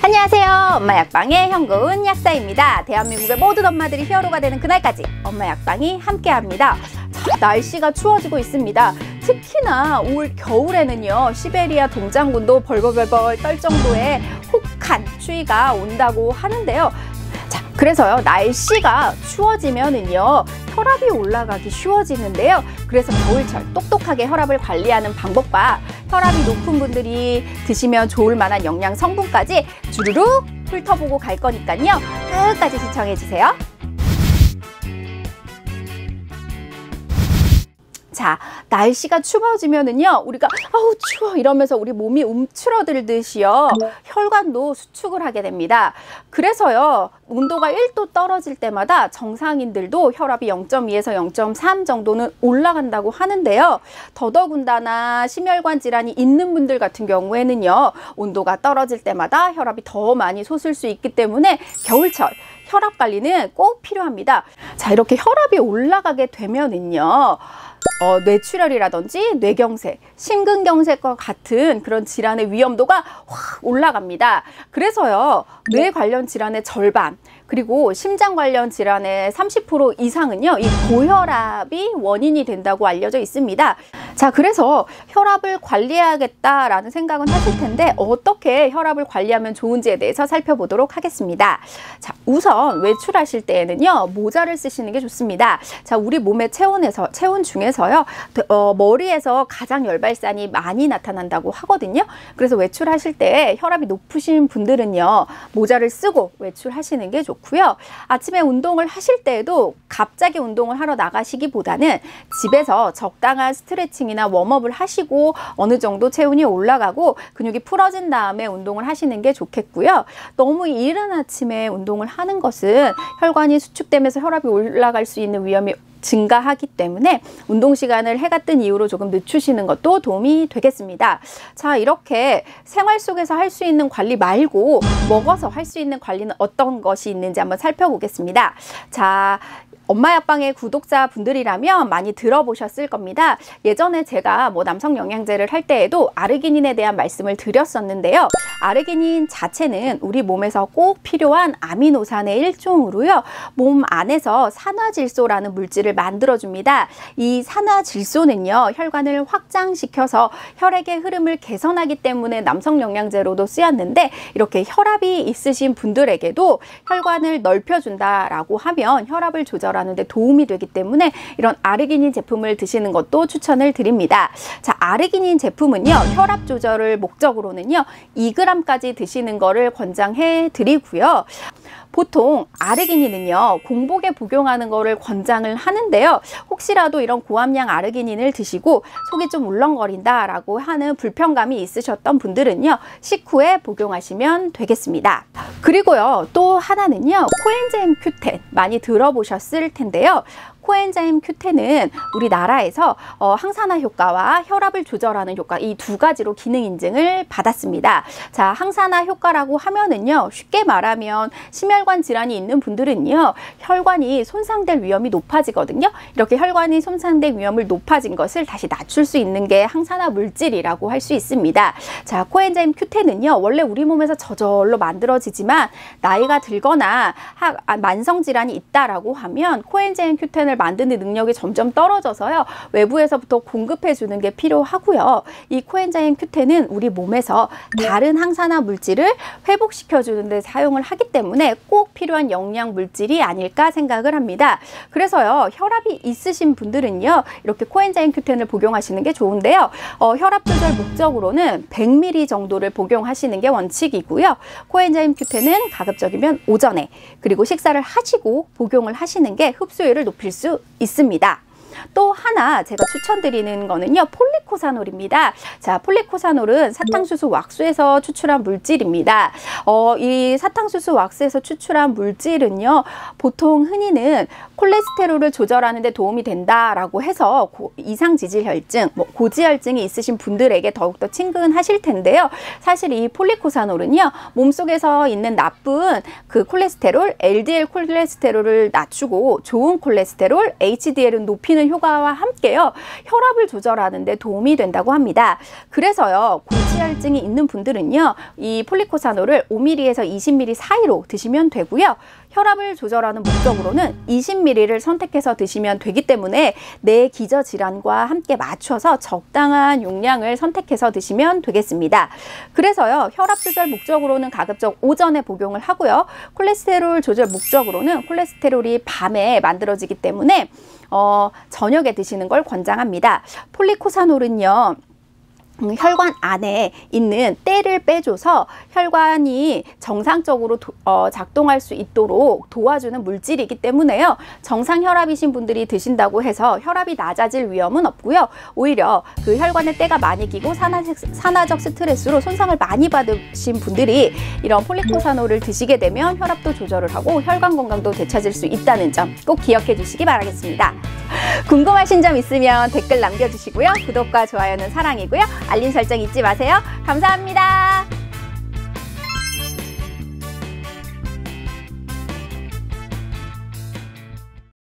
안녕하세요. 엄마 약방의 현고은 약사입니다. 대한민국의 모든 엄마들이 히어로가 되는 그날까지 엄마 약방이 함께합니다. 날씨가 추워지고 있습니다. 특히나 올 겨울에는요, 시베리아 동장군도 벌벌벌벌 떨 정도의 혹한 추위가 온다고 하는데요. 자, 그래서요, 날씨가 추워지면은요, 혈압이 올라가기 쉬워지는데요. 그래서 겨울철 똑똑하게 혈압을 관리하는 방법과 혈압이 높은 분들이 드시면 좋을 만한 영양 성분까지 주르륵 훑어보고 갈 거니까요. 끝까지 시청해주세요. 자, 날씨가 추워지면은요, 우리가 아우 추워 이러면서 우리 몸이 움츠러들듯이요, 혈관도 수축을 하게 됩니다. 그래서요, 온도가 1도 떨어질 때마다 정상인들도 혈압이 0.2에서 0.3 정도는 올라간다고 하는데요. 더더군다나 심혈관 질환이 있는 분들 같은 경우에는요, 온도가 떨어질 때마다 혈압이 더 많이 솟을 수 있기 때문에 겨울철 혈압 관리는 꼭 필요합니다. 자, 이렇게 혈압이 올라가게 되면은요, 뇌출혈이라든지 뇌경색, 심근경색과 같은 그런 질환의 위험도가 확 올라갑니다. 그래서요, 뇌 관련 질환의 절반, 그리고 심장 관련 질환의 30% 이상은요, 이 고혈압이 원인이 된다고 알려져 있습니다. 자, 그래서 혈압을 관리해야겠다라는 생각은 하실 텐데, 어떻게 혈압을 관리하면 좋은지에 대해서 살펴보도록 하겠습니다. 자, 우선 외출하실 때에는요, 모자를 쓰시는 게 좋습니다. 자, 우리 몸의 체온 중에서요, 머리에서 가장 열발산이 많이 나타난다고 하거든요. 그래서 외출하실 때 혈압이 높으신 분들은요, 모자를 쓰고 외출하시는 게 좋고요. 아침에 운동을 하실 때에도 갑자기 운동을 하러 나가시기보다는 집에서 적당한 스트레칭이나 웜업을 하시고 어느 정도 체온이 올라가고 근육이 풀어진 다음에 운동을 하시는 게 좋겠고요. 너무 이른 아침에 운동을 하는 것은 혈관이 수축되면서 혈압이 올라갈 수 있는 위험이 증가하기 때문에 운동 시간을 해가 뜬 이후로 조금 늦추시는 것도 도움이 되겠습니다. 자, 이렇게 생활 속에서 할 수 있는 관리 말고 먹어서 할 수 있는 관리는 어떤 것이 있는지 한번 살펴보겠습니다. 자, 엄마 약방의 구독자분들이라면 많이 들어보셨을 겁니다. 예전에 제가 남성 영양제를 할 때에도 아르기닌에 대한 말씀을 드렸었는데요. 아르기닌 자체는 우리 몸에서 꼭 필요한 아미노산의 일종으로요, 몸 안에서 산화질소라는 물질을 만들어줍니다. 이 산화질소는요, 혈관을 확장시켜서 혈액의 흐름을 개선하기 때문에 남성 영양제로도 쓰였는데, 이렇게 혈압이 있으신 분들에게도 혈관을 넓혀준다라고 하면 혈압을 조절하는 데 도움이 되기 때문에 이런 아르기닌 제품을 드시는 것도 추천을 드립니다. 자, 아르기닌 제품은요, 혈압 조절을 목적으로는요, 2g까지 드시는 거를 권장해 드리고요. 보통 아르기닌은요, 공복에 복용하는 거를 권장을 하는데요. 혹시라도 이런 고함량 아르기닌을 드시고 속이 좀 울렁거린다 라고 하는 불편감이 있으셨던 분들은요, 식후에 복용하시면 되겠습니다. 그리고요, 또 하나는요, 코엔자임 Q10 많이 들어보셨을 텐데요. 코엔자임 Q10은 우리나라에서 항산화 효과와 혈압을 조절하는 효과, 이 두 가지로 기능 인증을 받았습니다. 자, 항산화 효과라고 하면은요, 쉽게 말하면 심혈관 질환이 있는 분들은요, 혈관이 손상될 위험이 높아지거든요. 이렇게 혈관이 손상될 위험을 높아진 것을 다시 낮출 수 있는 게 항산화 물질이라고 할 수 있습니다. 자, 코엔자임 Q10은요, 원래 우리 몸에서 저절로 만들어지지만 나이가 들거나 만성 질환이 있다라고 하면 코엔자임 Q10을 만드는 능력이 점점 떨어져서요, 외부에서부터 공급해 주는 게 필요하고요. 이 코엔자임 Q10은 우리 몸에서 다른 항산화 물질을 회복시켜 주는 데 사용을 하기 때문에 꼭 필요한 영양 물질이 아닐까 생각을 합니다. 그래서요, 혈압이 있으신 분들은요, 이렇게 코엔자임 Q10을 복용하시는 게 좋은데요. 혈압 조절 목적으로는 100ml 정도를 복용하시는 게 원칙이고요. 코엔자임 Q10은 가급적이면 오전에, 그리고 식사를 하시고 복용을 하시는 게 흡수율을 높일 수 있습니다. 또 하나 제가 추천드리는 거는요, 폴리코사놀입니다. 자, 폴리코사놀은 사탕수수 왁스에서 추출한 물질입니다. 이 사탕수수 왁스에서 추출한 물질은요, 보통 흔히는 콜레스테롤을 조절하는 데 도움이 된다라고 해서 이상지질혈증, 고지혈증이 있으신 분들에게 더욱더 친근하실 텐데요. 사실 이 폴리코사놀은요, 몸속에서 있는 나쁜 그 콜레스테롤, LDL 콜레스테롤을 낮추고 좋은 콜레스테롤, HDL은 높이는 줄이는 효과와 함께요, 혈압을 조절하는 데 도움이 된다고 합니다. 그래서요, 고지혈증이 있는 분들은요, 이 폴리코사놀을 5ml에서 20ml 사이로 드시면 되고요. 혈압을 조절하는 목적으로는 20ml를 선택해서 드시면 되기 때문에 내 기저질환과 함께 맞춰서 적당한 용량을 선택해서 드시면 되겠습니다. 그래서요, 혈압 조절 목적으로는 가급적 오전에 복용을 하고요. 콜레스테롤 조절 목적으로는 콜레스테롤이 밤에 만들어지기 때문에 저녁에 드시는 걸 권장합니다. 폴리코사놀은요, 혈관 안에 있는 때를 빼줘서 혈관이 정상적으로 작동할 수 있도록 도와주는 물질이기 때문에요, 정상 혈압이신 분들이 드신다고 해서 혈압이 낮아질 위험은 없고요. 오히려 그 혈관에 때가 많이 끼고 산화적 스트레스로 손상을 많이 받으신 분들이 이런 폴리코사놀을 드시게 되면 혈압도 조절을 하고 혈관 건강도 되찾을 수 있다는 점 꼭 기억해 주시기 바라겠습니다. 궁금하신 점 있으면 댓글 남겨주시고요. 구독과 좋아요는 사랑이고요. 알림 설정 잊지 마세요. 감사합니다.